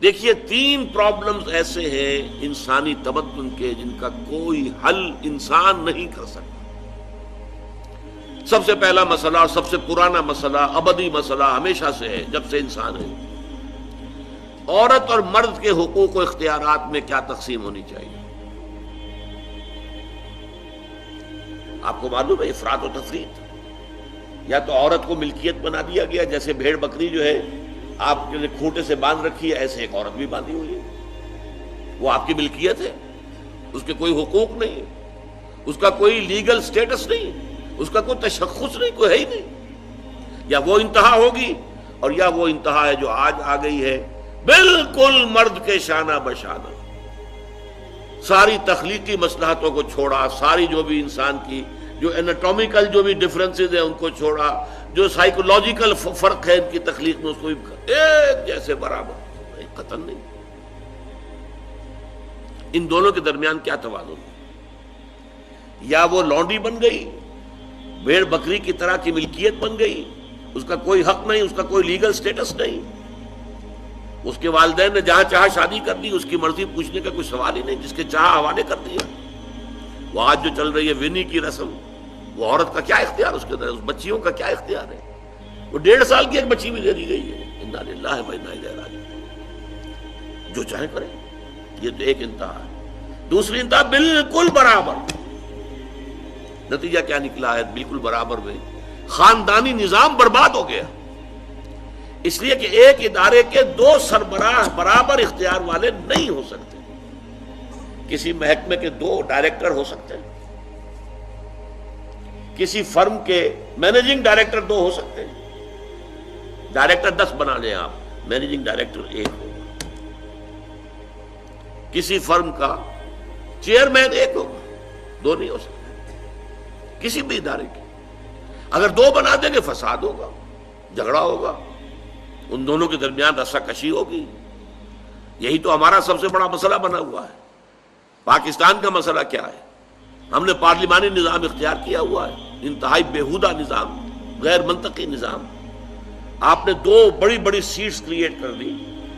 دیکھیے 3 پرابلمز ایسے ہیں انسانی تمدن کے جن کا کوئی حل انسان نہیں کر سکتا۔ سب سے پہلا مسئلہ اور سب سے پرانا مسئلہ، ابدی مسئلہ ہمیشہ سے ہے جب سے انسان ہے، عورت اور مرد کے حقوق و اختیارات میں کیا تقسیم ہونی چاہیے۔ آپ کو معلوم ہے افراط و تفریط، یا تو عورت کو ملکیت بنا دیا گیا، جیسے بھیڑ بکری جو ہے آپ کے کھوٹے سے باندھ رکھی ہے، ایسے ایک عورت بھی باندھی ہوئی ہے، وہ آپ کی ملکیت ہے، اس کے کوئی حقوق نہیں ہے، اس کا کوئی لیگل سٹیٹس نہیں، اس کا کوئی تشخص نہیں، کوئی ہے ہی نہیں۔ یا وہ انتہا ہوگی اور یا وہ انتہا ہے جو آج آ گئی ہے، بالکل مرد کے شانہ بشانہ، ساری تخلیقی مصلحتوں کو چھوڑا، ساری جو بھی انسان کی جو انیٹومیکل جو بھی ڈفرنسز ہیں ان کو چھوڑا، جو سائیکولوجیکل فرق ہے ان کی تخلیق میں، اس کو بھی ایک جیسے برابر، ایک قطن نہیں۔ ان دونوں کے درمیان کیا توازن ہے؟ یا وہ لونڈی بن گئی، بھیڑ بکری کی طرح کی ملکیت بن گئی، اس کا کوئی حق نہیں، اس کا کوئی لیگل سٹیٹس نہیں، اس کے والدین نے جہاں چاہا شادی کر دی، اس کی مرضی پوچھنے کا کوئی سوال ہی نہیں، جس کے چاہا حوالے کر دیا۔ وہ آج جو چل رہی ہے ونی کی رسم، وہ عورت کا کیا اختیار اس کے اندر، اس بچیوں کا کیا اختیار ہے؟ وہ 1.5 سال کی ایک بچی بھی دے دی گئی ہے۔ انا للہ و انا الیہ راجعون، جو چاہے کرے۔ یہ تو ایک انتہا ہے۔ دوسری انتہا بالکل برابر، نتیجہ کیا نکلا ہے؟ بالکل برابر میں خاندانی نظام برباد ہو گیا، اس لیے کہ ایک ادارے کے 2 سربراہ برابر اختیار والے نہیں ہو سکتے۔ کسی محکمے کے 2 ڈائریکٹر ہو سکتے ہیں، کسی فرم کے مینیجنگ ڈائریکٹر 2 ہو سکتے ہیں، ڈائریکٹر 10 بنا لیں آپ، مینیجنگ ڈائریکٹر 1 ہوگا۔ کسی فرم کا چیئرمین 1 ہوگا، 2 نہیں ہو سکتے۔ کسی بھی ادارے کی اگر 2 بنا دیں گے فساد ہوگا، جھگڑا ہوگا، ان دونوں کے درمیان رسا کشی ہوگی۔ یہی تو ہمارا سب سے بڑا مسئلہ بنا ہوا ہے۔ پاکستان کا مسئلہ کیا ہے؟ ہم نے پارلیمانی نظام اختیار کیا ہوا ہے، انتہائی بیہودہ نظام، غیر منطقی نظام۔ آپ نے 2 بڑی بڑی سیٹس کریٹ کر دی،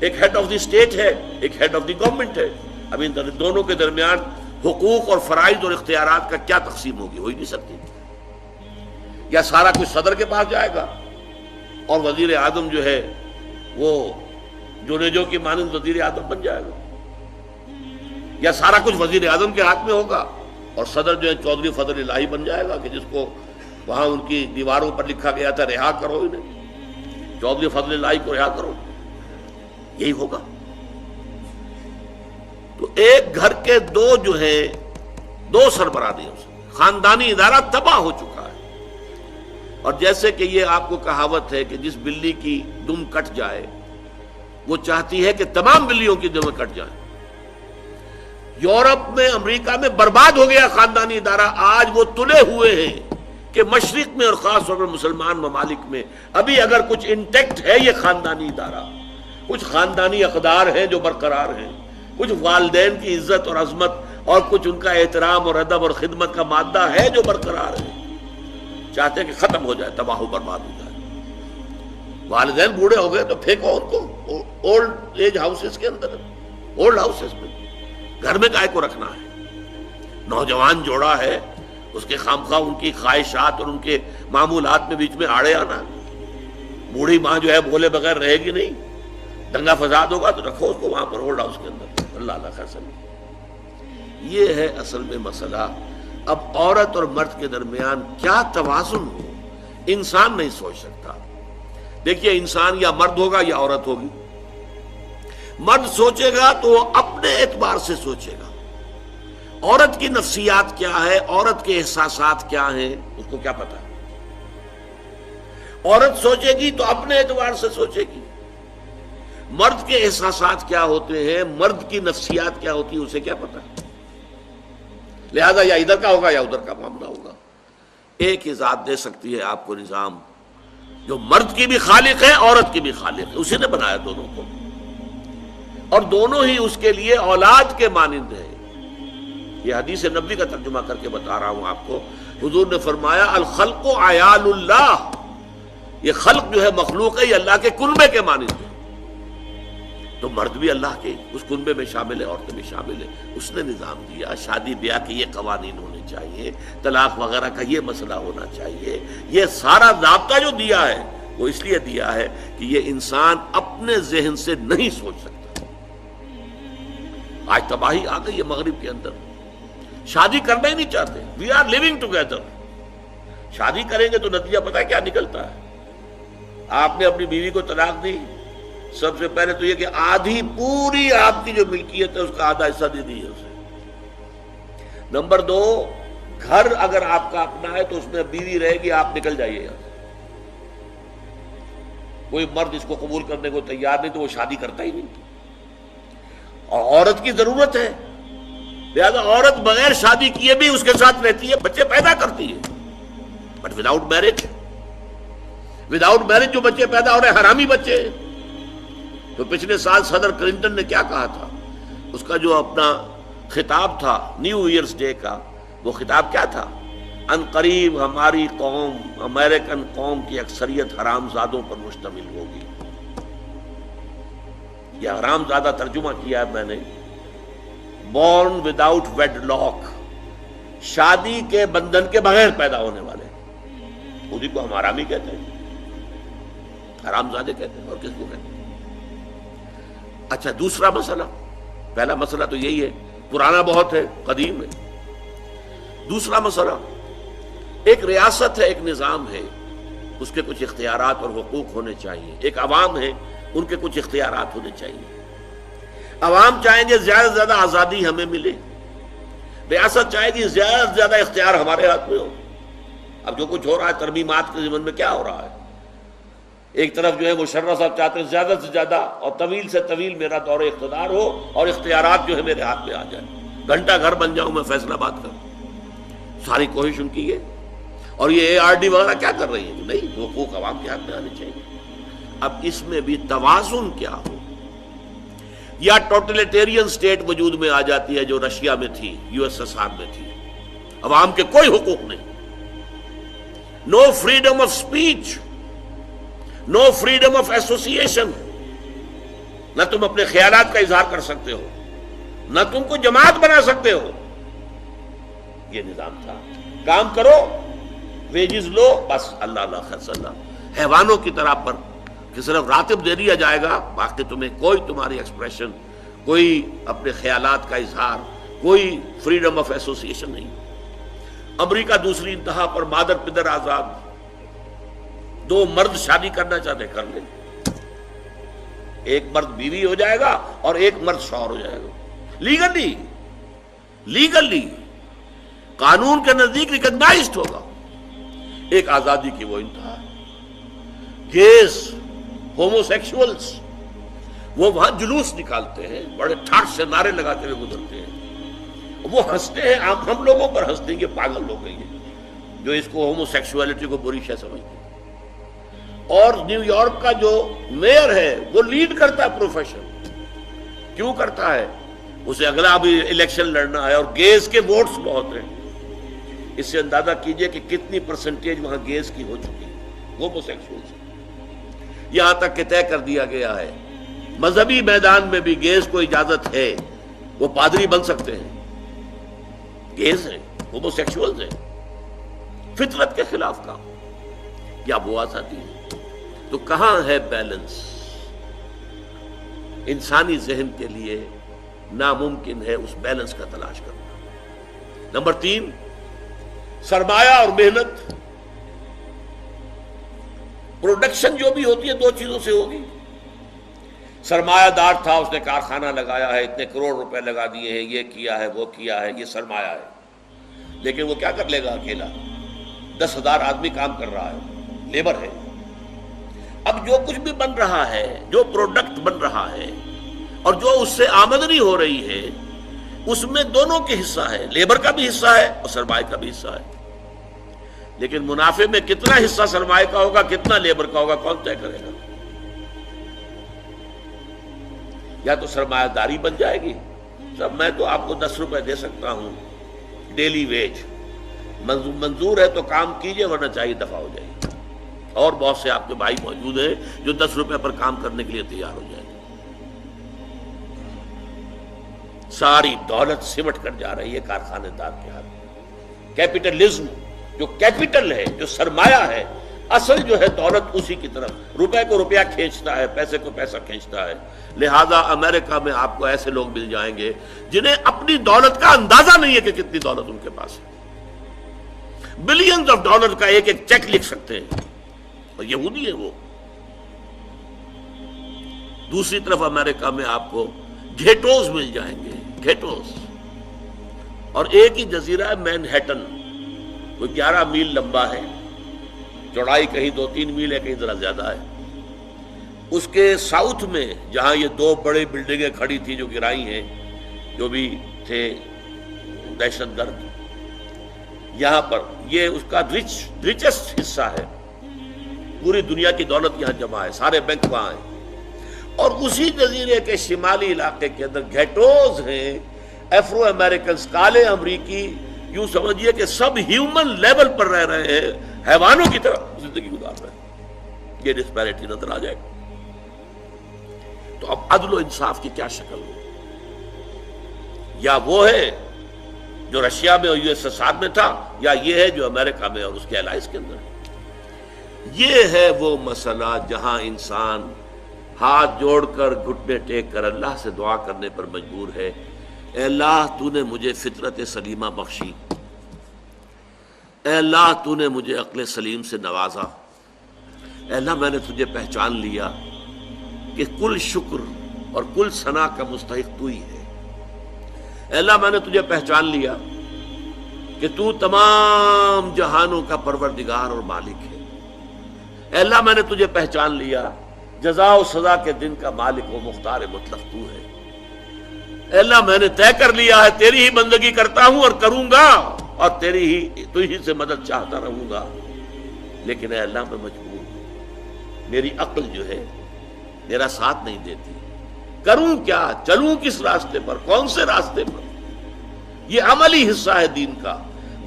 ایک ہیڈ آف دی اسٹیٹ ہے، ایک ہیڈ آف دی گورنمنٹ ہے۔ اب ان دونوں کے درمیان حقوق اور فرائض اور اختیارات کا کیا تقسیم ہوگی؟ ہو ہی نہیں سکتی۔ یا سارا کچھ صدر کے پاس جائے گا اور وزیر اعظم جو ہے وہ جونیجو کی مانند وزیر اعظم بن جائے گا، یا سارا کچھ وزیر اعظم کے ہاتھ میں ہوگا اور صدر جو ہے چودھری فضل الہی بن جائے گا، کہ جس کو وہاں ان کی دیواروں پر لکھا گیا تھا رہا کرو انہیں، چودھری فضل الہی کو رہا کرو، یہی ہوگا۔ تو ایک گھر کے 2 جو ہیں 2 سربراہ نہیں ہو سکتے، خاندانی ادارہ تباہ ہو چکا ہے۔ اور جیسے کہ یہ آپ کو کہاوت ہے کہ جس بلی کی دم کٹ جائے وہ چاہتی ہے کہ تمام بلیوں کی دمیں کٹ جائیں۔ یورپ میں، امریکہ میں برباد ہو گیا خاندانی ادارہ۔ آج وہ تلے ہوئے ہیں کہ مشرق میں اور خاص طور پر مسلمان ممالک میں ابھی اگر کچھ انٹیکٹ ہے یہ خاندانی ادارہ، کچھ خاندانی اقدار ہیں جو برقرار ہیں، کچھ والدین کی عزت اور عظمت اور کچھ ان کا احترام اور ادب اور خدمت کا مادہ ہے جو برقرار ہے۔ چاہتے ہیں کہ ختم ہو جائے، تباہ و برباد ہو جائے۔ والدین بوڑھے ہو گئے تو پھینکو ان کو اولڈ ایج ہاؤسز کے اندر، اولڈ ہاؤسز میں، گھر میں کائے کو رکھنا ہے؟ نوجوان جوڑا ہے، اس کے خامخواہ ان کی خواہشات اور ان کے معمولات میں بیچ میں آڑے آنا۔ بوڑھی ماں جو ہے بولے بغیر رہے گی نہیں، دنگا فساد ہوگا تو رکھو اس کو وہاں پر اولڈ ہاؤس کے اندر۔ اللہ اللہ خیر سمجھ۔ یہ ہے اصل میں مسئلہ۔ اب عورت اور مرد کے درمیان کیا توازن ہو، انسان نہیں سوچ سکتا۔ دیکھیے انسان یا مرد ہوگا یا عورت ہوگی۔ مرد سوچے گا تو وہ اپنے اعتبار سے سوچے گا، عورت کی نفسیات کیا ہے، عورت کے احساسات کیا ہیں، اس کو کیا پتا۔ عورت سوچے گی تو اپنے اعتبار سے سوچے گی، مرد کے احساسات کیا ہوتے ہیں، مرد کی نفسیات کیا ہوتی ہے، اسے کیا پتا۔ لہذا یا ادھر کا ہوگا یا ادھر کا معاملہ ہوگا۔ ایک ہی ذات دے سکتی ہے آپ کو نظام، جو مرد کی بھی خالق ہے عورت کی بھی خالق ہے، اسی نے بنایا دونوں کو، اور دونوں ہی اس کے لیے اولاد کے مانند ہیں۔ یہ حدیث نبوی کا ترجمہ کر کے بتا رہا ہوں آپ کو۔ حضور نے فرمایا الخلق عیال اللہ، یہ خلق جو ہے مخلوق ہے، یہ اللہ کے کنبے کے مانند ہے۔ تو مرد بھی اللہ کے اس کنبے میں شامل ہے، عورتیں بھی شامل ہے. اس نے نظام دیا، شادی بیاہ کے یہ قوانین ہونے چاہیے، طلاق وغیرہ کا یہ مسئلہ ہونا چاہیے. یہ سارا ضابطہ جو دیا ہے وہ اس لیے دیا ہے کہ یہ انسان اپنے ذہن سے نہیں سوچ سکتا. آج تباہی آ گئی ہے مغرب کے اندر، شادی کرنا ہی نہیں چاہتے. We are living together. شادی کریں گے تو نتیجہ پتہ ہے کیا نکلتا ہے؟ آپ نے اپنی بیوی کو طلاق دی، سب سے پہلے تو یہ کہ آدھی پوری آپ کی جو ملکیت ہے اس کا آدھا حصہ دے دیجیے اسے. نمبر 2، گھر اگر آپ کا اپنا ہے تو اس میں بیوی رہے گی، آپ نکل جائیے یہاں سے. کوئی مرد اس کو قبول کرنے کو تیار نہیں تو وہ شادی کرتا ہی نہیں. اور عورت کی ضرورت ہے، لہذا عورت بغیر شادی کیے بھی اس کے ساتھ رہتی ہے، بچے پیدا کرتی ہے. بٹ وداؤٹ میرج جو بچے پیدا ہو رہے ہیں حرامی بچے. تو پچھلے سال صدر کلنٹن نے کیا کہا تھا؟ اس کا جو اپنا خطاب تھا نیو ایئرز ڈے کا، وہ خطاب کیا تھا؟ ان قریب ہماری قوم، امریکن قوم کی اکثریت حرام زادوں پر مشتمل ہوگی. یہ حرام زادہ ترجمہ کیا ہے میں نے، بورن وداؤٹ ویڈ لاک، شادی کے بندھن کے بغیر پیدا ہونے والے. اسی کو ہم حرامی کہتے ہیں، حرام زادے کہتے ہیں، اور کس کو کہتے ہیں؟ اچھا، دوسرا مسئلہ، پہلا مسئلہ تو یہی ہے، پرانا بہت ہے، قدیم ہے. دوسرا مسئلہ، ایک ریاست ہے، ایک نظام ہے، اس کے کچھ اختیارات اور حقوق ہونے چاہیے. ایک عوام ہے، ان کے کچھ اختیارات ہونے چاہیے. عوام چاہیں گے زیادہ سے زیادہ آزادی ہمیں ملے، ریاست چاہے گی زیادہ سے زیادہ اختیار ہمارے ہاتھ میں ہو. اب جو کچھ ہو رہا ہے ترمیمات کے ضمن میں کیا ہو رہا ہے؟ ایک طرف جو ہے مشرف صاحب چاہتے ہیں زیادہ سے زیادہ اور طویل سے طویل میرا دور اقتدار ہو اور اختیارات جو ہے میرے ہاتھ میں آ جائیں، گھنٹہ گھر بن جاؤں میں فیصلہ بات کروں. ساری کوشش ان کی ہے. اور یہ ARD وغیرہ کیا کر رہی ہے؟ نہیں، حقوق عوام کے ہاتھ میں آنے چاہیے. اب اس میں بھی توازن کیا ہو؟ یا ٹوٹلیٹیرین سٹیٹ وجود میں آ جاتی ہے جو رشیا میں تھی، USSR میں تھی، عوام کے کوئی حقوق نہیں، no freedom of speech, no freedom of association. نہ تم اپنے خیالات کا اظہار کر سکتے ہو، نہ تم کو جماعت بنا سکتے ہو. یہ نظام تھا. کام کرو، ویجز لو، بس اللہ اللہ خرص اللہ. حیوانوں کی طرح پر کہ صرف راتب دے دیا جائے گا، باقی تمہیں کوئی تمہاری ایکسپریشن، کوئی اپنے خیالات کا اظہار، کوئی فریڈم آف ایسوسیشن نہیں. امریکہ دوسری انتہا پر، مادر پدر آزاد. 2 مرد شادی کرنا چاہتے کر لیں، ایک مرد بیوی ہو جائے گا اور ایک مرد شوہر ہو جائے گا. لیگلی قانون کے نزدیک ریکگنائزڈ ہوگا. ایک آزادی کی وہ انتہا ہے. گیز، ہومو سیکشولز، وہ وہاں جلوس نکالتے ہیں، بڑے ٹھاٹ سے نعرے لگاتے ہوئے گزرتے ہیں. وہ ہنستے ہیں، ہم لوگوں پر ہنستے ہیں، یہ پاگل لوگ ہیں یہ جو اس کو ہومو سیکشولیٹی کو بری شے سمجھتے ہیں. اور نیو یارک کا جو میئر ہے وہ لیڈ کرتا ہے پروفیشن. کیوں کرتا ہے؟ اسے اگلا بھی الیکشن لڑنا ہے اور گیز کے ووٹس بہت ہیں. اس سے اندازہ کیجئے کہ کتنی پرسنٹیج وہاں گیز کی ہو چکی ہے، ہومو سیکشولز. یہاں تک کہ طے کر دیا گیا ہے مذہبی میدان میں بھی گیز کو اجازت ہے، وہ پادری بن سکتے ہیں. گیز ہیں، ہومو سیکشولز ہیں، فطرت کے خلاف کام. یا وہ آزادی ہے؟ تو کہاں ہے بیلنس؟ انسانی ذہن کے لیے ناممکن ہے اس بیلنس کا تلاش کرنا. نمبر 3، سرمایہ اور محنت. پروڈکشن جو بھی ہوتی ہے 2 چیزوں سے ہوگی. سرمایہ دار تھا، اس نے کارخانہ لگایا ہے، اتنے کروڑ روپے لگا دیے ہیں، یہ کیا ہے، وہ کیا ہے، یہ سرمایہ ہے. لیکن وہ کیا کر لے گا اکیلا؟ 10,000 آدمی کام کر رہا ہے، لیبر ہے. اب جو کچھ بھی بن رہا ہے، جو پروڈکٹ بن رہا ہے اور جو اس سے آمدنی ہو رہی ہے، اس میں دونوں کے حصہ ہے، لیبر کا بھی حصہ ہے اور سرمایہ کا بھی حصہ ہے. لیکن منافع میں کتنا حصہ سرمایہ کا ہوگا، کتنا لیبر کا ہوگا، کون طے کرے گا؟ یا تو سرمایہ داری بن جائے گی، سب میں تو آپ کو 10 روپے دے سکتا ہوں ڈیلی ویج، منظور ہے تو کام کیجئے ورنہ چاہیے دفع ہو جائے گی. اور بہت سے آپ کے بھائی موجود ہیں جو 10 روپے پر کام کرنے کے لیے تیار ہو جائیں گے. ساری دولت سمٹ کر جا رہی ہے کارخانے دار کے ہاتھ میں۔ کیپٹلزم جو کیپٹل ہے، جو سرمایہ ہے، اصل جو ہے دولت اسی کی طرف، روپے کو روپیہ کھینچتا ہے، پیسے کو پیسہ کھینچتا ہے۔ لہذا امریکہ میں آپ کو ایسے لوگ مل جائیں گے جنہیں اپنی دولت کا اندازہ نہیں ہے کہ کتنی دولت ان کے پاس ہے، بلینز آف ڈالر کا ایک ایک چیک لکھ سکتے ہیں، اور یہودی ہے وہ۔ دوسری طرف امریکہ میں آپ کو گھیٹوز مل جائیں گے، گھیٹوز، اور ایک ہی جزیرہ ہے مینہٹن، کوئی 11 میل لمبا ہے، چوڑائی کہیں 2-3 میل ہے، کہیں ذرا زیادہ ہے۔ اس کے ساؤتھ میں جہاں یہ 2 بڑے بلڈنگیں کھڑی تھی جو گرائی ہیں، جو بھی تھے دہشت گرد، یہاں پر یہ اس کا ریچسٹ حصہ ہے، پوری دنیا کی دولت یہاں جمع ہے، سارے بینک وہاں ہیں۔ اور اسی جزیرے کے شمالی علاقے کے اندر گھیٹوز ہیں، افرو امریکنز، کالے امریکی، یوں سمجھیے کہ سب ہیومن لیول پر رہ رہے ہیں، حیوانوں کی طرح زندگی گزار رہے ہیں۔ یہ ڈسپیرٹی نظر آ جائے گا۔ تو اب عدل و انصاف کی کیا شکل ہو؟ یا وہ ہے جو رشیا میں اور USSR میں تھا، یا یہ ہے جو امریکہ میں اور اس کے الائز کے اندر ہے۔ یہ ہے وہ مسئلہ جہاں انسان ہاتھ جوڑ کر، گھٹنے ٹیک کر اللہ سے دعا کرنے پر مجبور ہے، اے اللہ تو نے مجھے فطرت سلیمہ بخشی، اے اللہ تو نے مجھے عقل سلیم سے نوازا، اے اللہ میں نے تجھے پہچان لیا کہ کل شکر اور کل ثنا کا مستحق تو ہی ہے، اے اللہ میں نے تجھے پہچان لیا کہ تو تمام جہانوں کا پروردگار اور مالک ہے، اے اللہ میں نے تجھے پہچان لیا جزا و سزا کے دن کا مالک و مختار مطلق تو ہے، اے اللہ میں نے طے کر لیا ہے تیری ہی بندگی کرتا ہوں اور کروں گا، اور تو ہی سے مدد چاہتا رہوں گا، لیکن اے اللہ میں مجبور ہوں، میری عقل جو ہے میرا ساتھ نہیں دیتی، کروں کیا، چلوں کس راستے پر، کون سے راستے پر؟ یہ عملی حصہ ہے دین کا،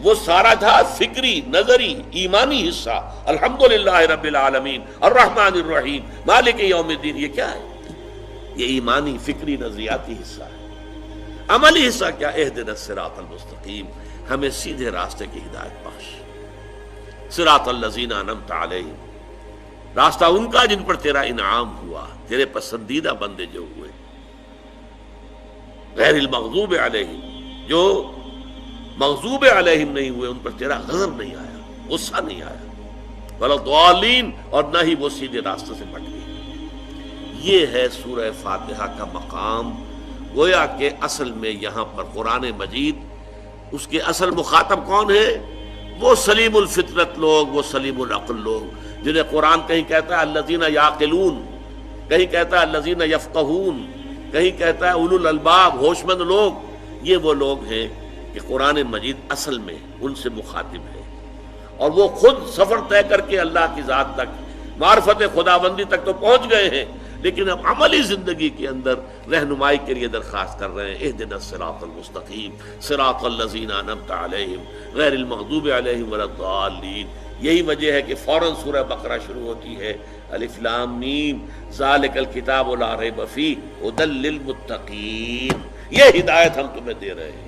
وہ سارا تھا فکری، نظری، ایمانی حصہ، الحمدللہ رب العالمین الرحمن الرحیم مالک یوم الدین، یہ کیا ہے؟ یہ ایمانی، فکری، نظریاتی حصہ ہے۔ عملی حصہ کیا؟ اہدنا الصراط المستقیم، ہمیں سیدھے راستے کی ہدایت بخش، صراط الذین انعمت علیہم، راستہ ان کا جن پر تیرا انعام ہوا، تیرے پسندیدہ بندے جو ہوئے، غیر المغضوب علیہم، جو مغضوب علیہم نہیں ہوئے، ان پر تیرا غضب نہیں آیا، غصہ نہیں آیا، ولا الضالین، اور نہ ہی وہ سیدھے راستے سے بٹ گئے۔ یہ ہے سورہ فاتحہ کا مقام۔ گویا کہ اصل میں یہاں پر قرآن مجید، اس کے اصل مخاطب کون ہے؟ وہ سلیم الفطرت لوگ، وہ سلیم العقل لوگ، جنہیں قرآن کہیں کہتا ہے الذین یعقلون، کہیں کہتا ہے الذین یفقہون، کہیں کہتا ہے اولو الالباب، ہوش مند لوگ۔ یہ وہ لوگ ہیں کہ قرآن مجید اصل میں ان سے مخاطب ہے، اور وہ خود سفر طے کر کے اللہ کی ذات تک، معرفت خداوندی تک تو پہنچ گئے ہیں، لیکن اب عملی زندگی کے اندر رہنمائی کے لیے درخواست کر رہے ہیں، اہدنا الصراط المستقیم صراط الذین انعمت علیہم غیر المغضوب علیہم ولا الضالین۔ یہی وجہ ہے کہ فوراً سورہ بقرہ شروع ہوتی ہے، الف لام میم ذالک الکتاب لا ریب فیہ ھدی للمتقین، یہ ہدایت ہم تمہیں دے رہے ہیں۔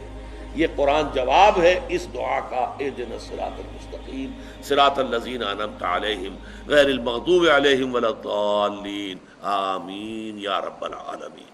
یہ قرآن جواب ہے اس دعا کا، اہدنا الصراط المستقیم صراط الذین انعمت علیہم غیر المغضوب علیہم ولا الضالین، آمین یا رب العالمین۔